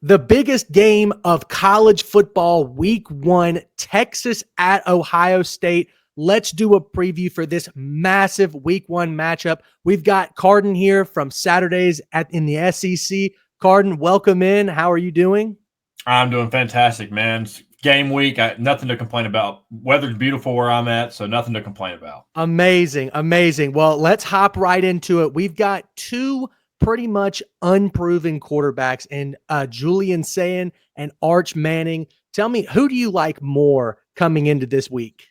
The biggest game of college football, week one, Texas at Ohio State. Let's do a preview for this massive week one matchup. We've got Carden here from Saturdays in the SEC. Carden, welcome in. How are you doing? I'm doing fantastic, man. It's game week. Nothing to complain about. Weather's beautiful where I'm at, so nothing to complain about. Amazing, amazing. Well, let's hop right into it. We've got two pretty much unproven quarterbacks in Julian Sayin and Arch Manning. Tell me, who do you like more coming into this week?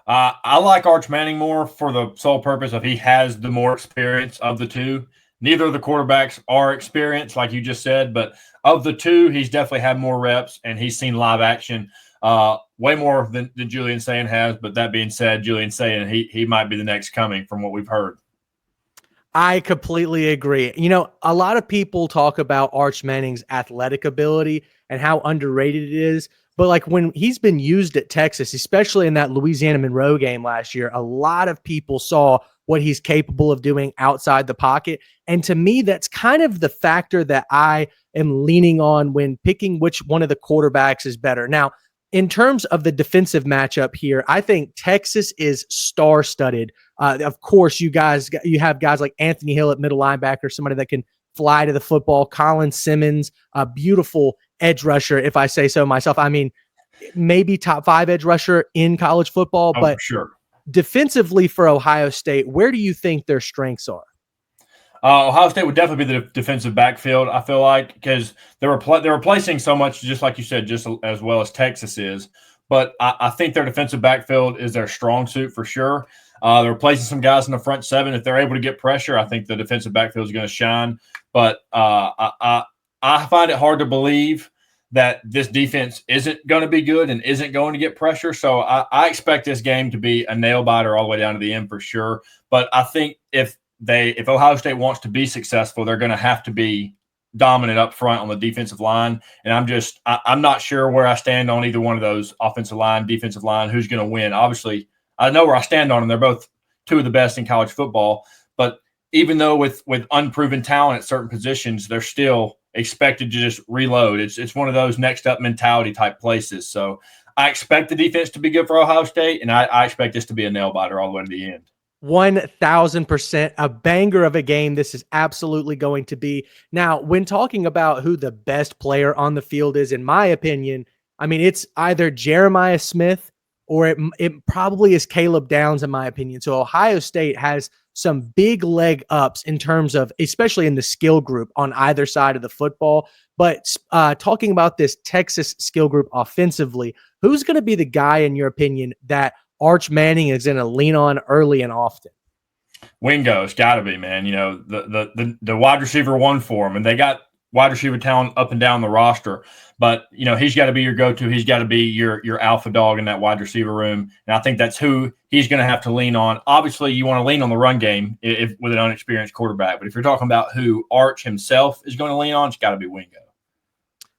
I like Arch Manning more for the sole purpose of he has the more experience of the two. Neither of the quarterbacks are experienced, like you just said, but of the two, he's definitely had more reps and he's seen live action way more than Julian Sayin has. But that being said, Julian Sayin, he might be the next coming from what we've heard. I completely agree. You know, a lot of people talk about Arch Manning's athletic ability and how underrated it is. But like when he's been used at Texas, especially in that Louisiana Monroe game last year, a lot of people saw what he's capable of doing outside the pocket. And to me, that's kind of the factor that I am leaning on when picking which one of the quarterbacks is better. Now, in terms of the defensive matchup here, I think Texas is star-studded. Of course, you have guys like Anthony Hill at middle linebacker, somebody that can fly to the football. Colin Simmons, a beautiful edge rusher, if I say so myself. I mean, maybe top 5 edge rusher in college football, but for sure. Defensively for Ohio State, where do you think their strengths are? Ohio State would definitely be the defensive backfield, I feel like, because they're replacing so much, just like you said, just as well as Texas is. But I think their defensive backfield is their strong suit for sure. They're replacing some guys in the front seven. If they're able to get pressure, I think the defensive backfield is going to shine. But I find it hard to believe that this defense isn't going to be good and isn't going to get pressure. So I expect this game to be a nail biter all the way down to the end for sure. But I think if Ohio State wants to be successful, they're going to have to be dominant up front on the defensive line. And I'm not sure where I stand on either one of those, offensive line, defensive line, who's going to win. Obviously, I know where I stand on them. They're both two of the best in college football. But even though with unproven talent at certain positions, they're still expected to just reload. It's one of those next up mentality type places. So I expect the defense to be good for Ohio State, and I expect this to be a nail biter all the way to the end. 1,000%, a banger of a game this is absolutely going to be. Now, when talking about who the best player on the field is, in my opinion, I mean, it's either Jeremiah Smith or it probably is Caleb Downs, in my opinion. So Ohio State has some big leg ups in terms of, especially in the skill group on either side of the football. But talking about this Texas skill group offensively, who's going to be the guy, in your opinion, that Arch Manning is going to lean on early and often? Wingo's got to be, man. You know, the wide receiver one for him, and they got wide receiver talent up and down the roster. But you know, he's got to be your go-to. He's got to be your alpha dog in that wide receiver room, and I think that's who he's going to have to lean on. Obviously, you want to lean on the run game if with an unexperienced quarterback. But if you're talking about who Arch himself is going to lean on, it's got to be Wingo.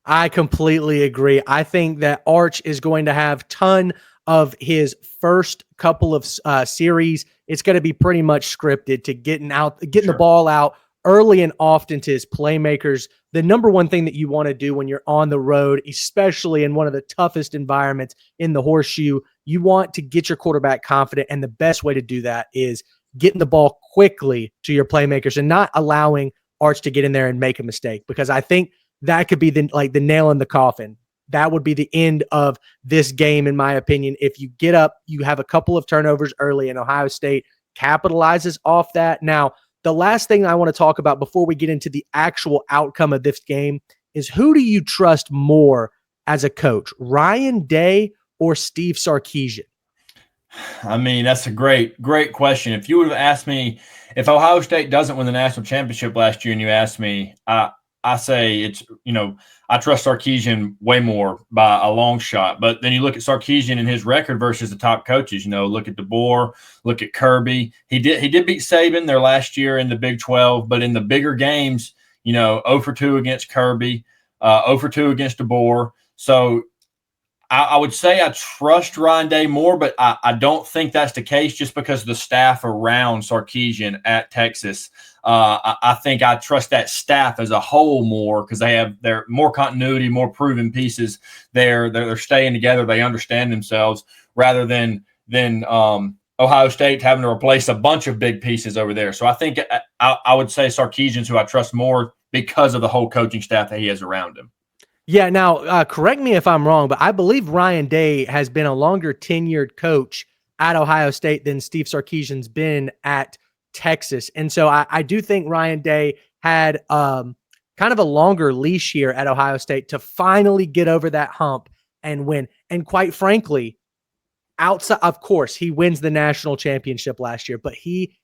I completely agree. I think that Arch is going to have ton of his first couple of series. It's going to be pretty much scripted to getting the ball out early and often to his playmakers. The number one thing that you want to do when you're on the road, especially in one of the toughest environments in the horseshoe, you want to get your quarterback confident. And the best way to do that is getting the ball quickly to your playmakers and not allowing Arch to get in there and make a mistake, because I think that could be the nail in the coffin. That would be the end of this game, in my opinion. If you get up, you have a couple of turnovers early, and Ohio State capitalizes off that. Now, the last thing I want to talk about before we get into the actual outcome of this game is, who do you trust more as a coach, Ryan Day or Steve Sarkisian? I mean, that's a great question. If you would have asked me if Ohio State doesn't win the national championship last year, and you asked me, I say it's, I trust Sarkisian way more by a long shot. But then you look at Sarkisian and his record versus the top coaches. Look at DeBoer, look at Kirby. He did beat Saban there last year in the Big 12, but in the bigger games, 0 for 2 against Kirby, 0 for 2 against DeBoer. So I would say I trust Ryan Day more, but I don't think that's the case just because of the staff around Sarkisian at Texas. I think I trust that staff as a whole more because they're more continuity, more proven pieces. They're staying together. They understand themselves rather than Ohio State having to replace a bunch of big pieces over there. So I think I would say Sarkisian's who I trust more because of the whole coaching staff that he has around him. Yeah, now correct me if I'm wrong, but I believe Ryan Day has been a longer tenured coach at Ohio State than Steve Sarkisian's been at Texas. And so I do think Ryan Day had kind of a longer leash here at Ohio State to finally get over that hump and win. And quite frankly, outside, of course, he wins the national championship last year, but he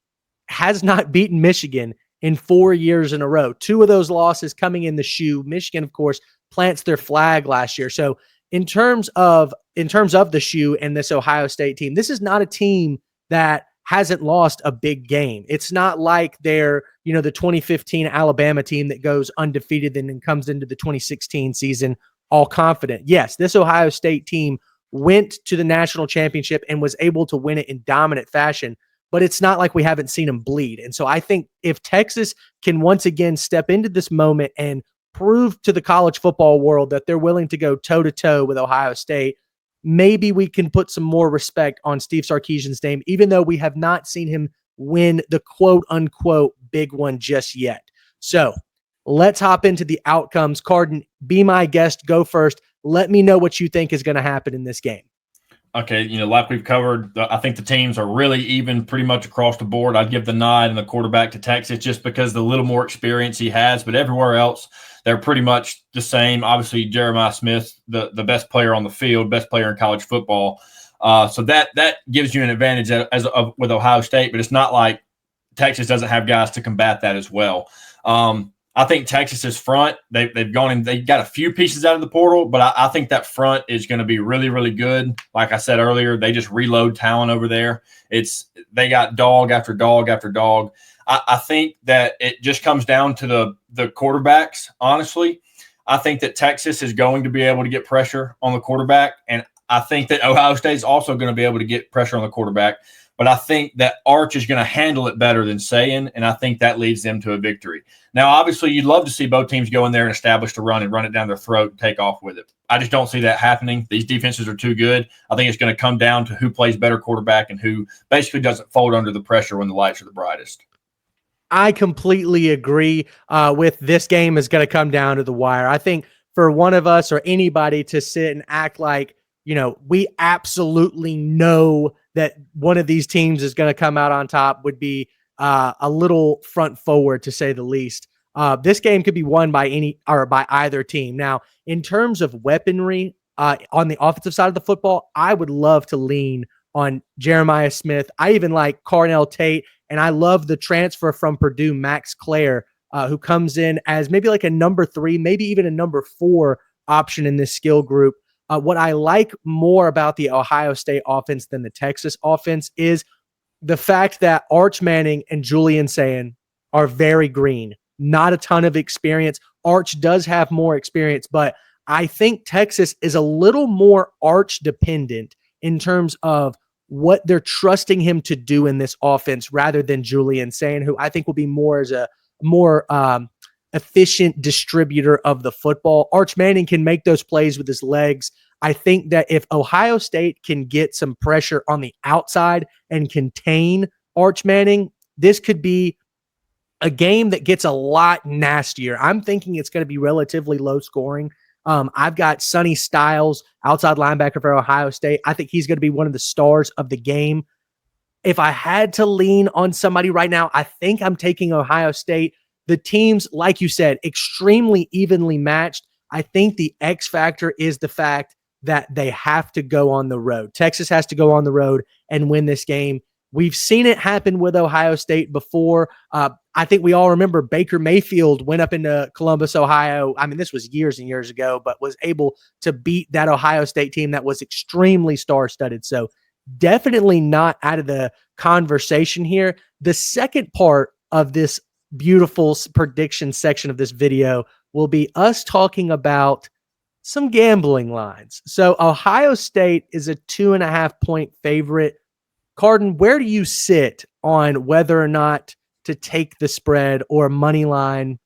has not beaten Michigan in 4 years in a row. Two of those losses coming in the shoe. Michigan, of course, plants their flag last year. So in terms of the shoe and this Ohio State team, this is not a team that hasn't lost a big game. It's not like they're, the 2015 Alabama team that goes undefeated and then comes into the 2016 season all confident. Yes, this Ohio State team went to the national championship and was able to win it in dominant fashion, but it's not like we haven't seen them bleed. And so I think if Texas can once again step into this moment and prove to the college football world that they're willing to go toe-to-toe with Ohio State, maybe we can put some more respect on Steve Sarkisian's name, even though we have not seen him win the quote-unquote big one just yet. So let's hop into the outcomes. Carden, be my guest. Go first. Let me know what you think is going to happen in this game. Okay, like we've covered, I think the teams are really even pretty much across the board. I'd give the nod and the quarterback to Texas just because the little more experience he has, but everywhere else, they're pretty much the same. Obviously, Jeremiah Smith, the best player on the field, best player in college football. So that gives you an advantage with Ohio State, but it's not like Texas doesn't have guys to combat that as well. I think Texas's front, they've gone and they got a few pieces out of the portal, but I think that front is going to be really, really good. Like I said earlier, they just reload talent over there. They got dog after dog after dog. I think that it just comes down to the quarterbacks, honestly. I think that Texas is going to be able to get pressure on the quarterback, and I think that Ohio State is also going to be able to get pressure on the quarterback. But I think that Arch is going to handle it better than Sayin, and I think that leads them to a victory. Now, obviously, you'd love to see both teams go in there and establish the run and run it down their throat and take off with it. I just don't see that happening. These defenses are too good. I think it's going to come down to who plays better quarterback and who basically doesn't fold under the pressure when the lights are the brightest. I completely agree with this game is going to come down to the wire. I think for one of us or anybody to sit and act like, we absolutely know that one of these teams is going to come out on top would be a little front forward, to say the least. This game could be won by either team. Now, in terms of weaponry on the offensive side of the football, I would love to lean on Jeremiah Smith. I even like Carnell Tate, and I love the transfer from Purdue, Max Clare, who comes in as maybe like a number 3, maybe even a number 4 option in this skill group. What I like more about the Ohio State offense than the Texas offense is the fact that Arch Manning and Julian Sayin are very green, not a ton of experience. Arch does have more experience, but I think Texas is a little more Arch dependent in terms of what they're trusting him to do in this offense rather than Julian Sayin, who I think will be more as a more efficient distributor of the football. Arch Manning can make those plays with his legs. I think that if Ohio State can get some pressure on the outside and contain Arch Manning, this could be a game that gets a lot nastier. I'm thinking it's going to be relatively low scoring. I've got Sonny Styles, outside linebacker for Ohio State. I think he's going to be one of the stars of the game. If I had to lean on somebody right now, I think I'm taking Ohio State. The teams, like you said, extremely evenly matched. I think the X factor is the fact that they have to go on the road. Texas has to go on the road and win this game. We've seen it happen with Ohio State before. I think we all remember Baker Mayfield went up into Columbus, Ohio. I mean, this was years and years ago, but was able to beat that Ohio State team that was extremely star-studded. So definitely not out of the conversation here. The second part of this beautiful prediction section of this video will be us talking about some gambling lines. So Ohio State is a 2.5 point favorite. Carden, where do you sit on whether or not to take the spread or money line?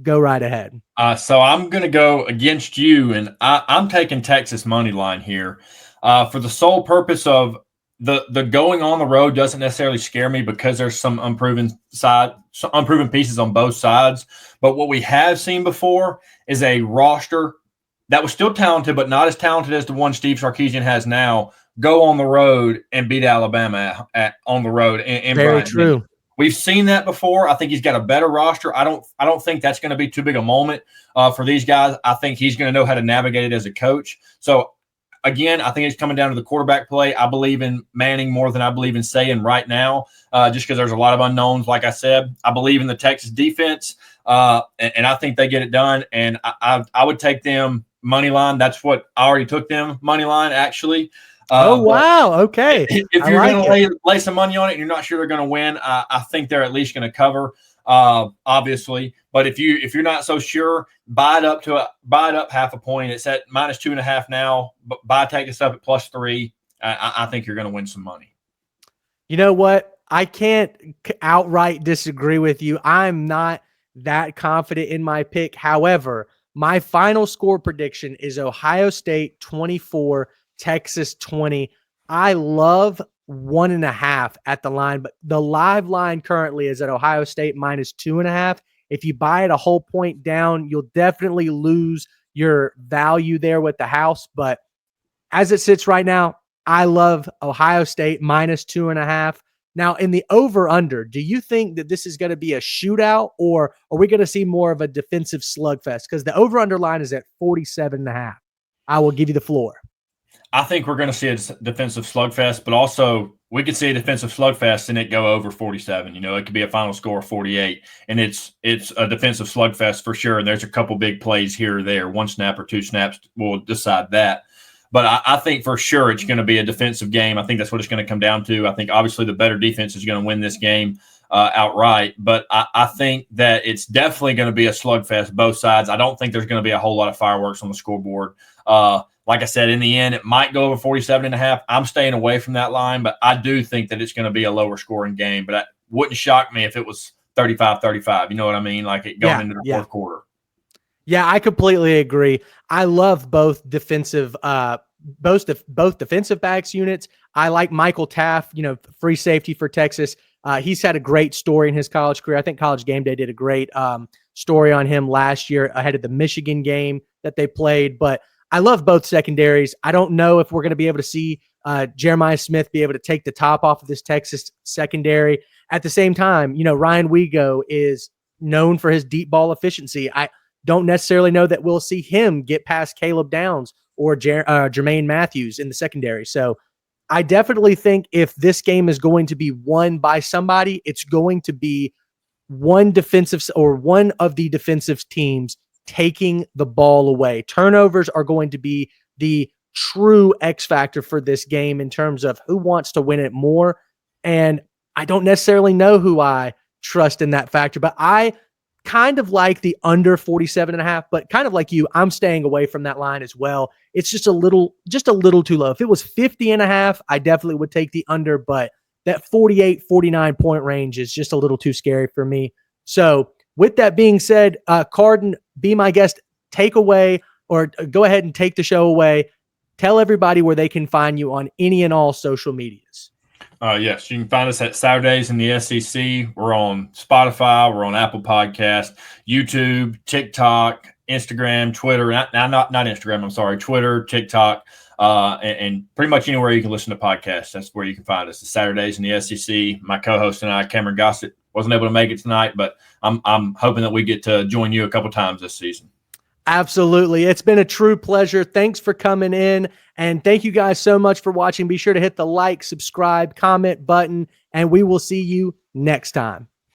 Go right ahead. So I'm going to go against you, and I'm taking Texas money line here for the sole purpose of the going on the road doesn't necessarily scare me because there's some unproven pieces on both sides. But what we have seen before is a roster that was still talented, but not as talented as the one Steve Sarkisian has now. Go on the road and beat Alabama on the road in Very Bryant Denny. true. We've seen that before. I think he's got a better roster. I don't think that's going to be too big a moment for these guys. I think he's going to know how to navigate it as a coach. So again, I think it's coming down to the quarterback play. I believe in Manning more than I believe in Sayin right now, just because there's a lot of unknowns. Like I said, I believe in the Texas defense, and I think they get it done. And I would take them money line. That's what I already took them money line actually. Oh, wow. Okay. If you're going to lay some money on it and you're not sure they're going to win, I think they're at least going to cover, obviously. But if you're not so sure, buy it up half a point. It's at -2.5 now. But take this up at +3. I think you're going to win some money. You know what? I can't outright disagree with you. I'm not that confident in my pick. However, my final score prediction is Ohio State 24, Texas 20. I love 1.5 at the line, but the live line currently is at Ohio State -2.5. If you buy it a whole point down, you'll definitely lose your value there with the house. But as it sits right now, I love Ohio State -2.5. Now, in the over-under, do you think that this is going to be a shootout, or are we going to see more of a defensive slugfest? Because the over-under line is at 47.5. I will give you the floor. I think we're going to see a defensive slugfest, but also we could see a defensive slugfest and it go over 47. It could be a final score of 48, and it's a defensive slugfest for sure. And there's a couple big plays here or there. 1 snap or 2 snaps will decide that. But I think for sure it's going to be a defensive game. I think that's what it's going to come down to. I think obviously the better defense is going to win this game outright. But I think that it's definitely going to be a slugfest, both sides. I don't think there's going to be a whole lot of fireworks on the scoreboard. Like I said, in the end, it might go over 47.5. I'm staying away from that line, but I do think that it's going to be a lower scoring game. But it wouldn't shock me if it was 35-35. You know what I mean? Like it going into the fourth quarter. Yeah, I completely agree. I love both defensive both defensive backs units. I like Michael Taft, free safety for Texas. He's had a great story in his college career. I think College Game Day did a great story on him last year ahead of the Michigan game that they played. But I love both secondaries. I don't know if we're going to be able to see Jeremiah Smith be able to take the top off of this Texas secondary. At the same time, Ryan Wego is known for his deep ball efficiency. I don't necessarily know that we'll see him get past Caleb Downs or Jermaine Matthews in the secondary. So I definitely think if this game is going to be won by somebody, it's going to be one of the defensive teams taking the ball away. Turnovers are going to be the true X factor for this game in terms of who wants to win it more. And I don't necessarily know who I trust in that factor, but I kind of like the under 47.5, but kind of like you, I'm staying away from that line as well. It's just a little too low. If it was 50.5, I definitely would take the under, but that 48, 49 point range is just a little too scary for me. So with that being said, Carden, be my guest, take away or go ahead and take the show away. Tell everybody where they can find you on any and all social medias. Yes, you can find us at Saturdays in the SEC. We're on Spotify. We're on Apple Podcast, YouTube, TikTok, Instagram, Twitter. Not Instagram. I'm sorry, Twitter, TikTok, and pretty much anywhere you can listen to podcasts. That's where you can find us. The Saturdays in the SEC. My co-host and I, Cameron Gossett, wasn't able to make it tonight, but I'm hoping that we get to join you a couple times this season. Absolutely. It's been a true pleasure. Thanks for coming in. And thank you guys so much for watching. Be sure to hit the like, subscribe, comment button, and we will see you next time.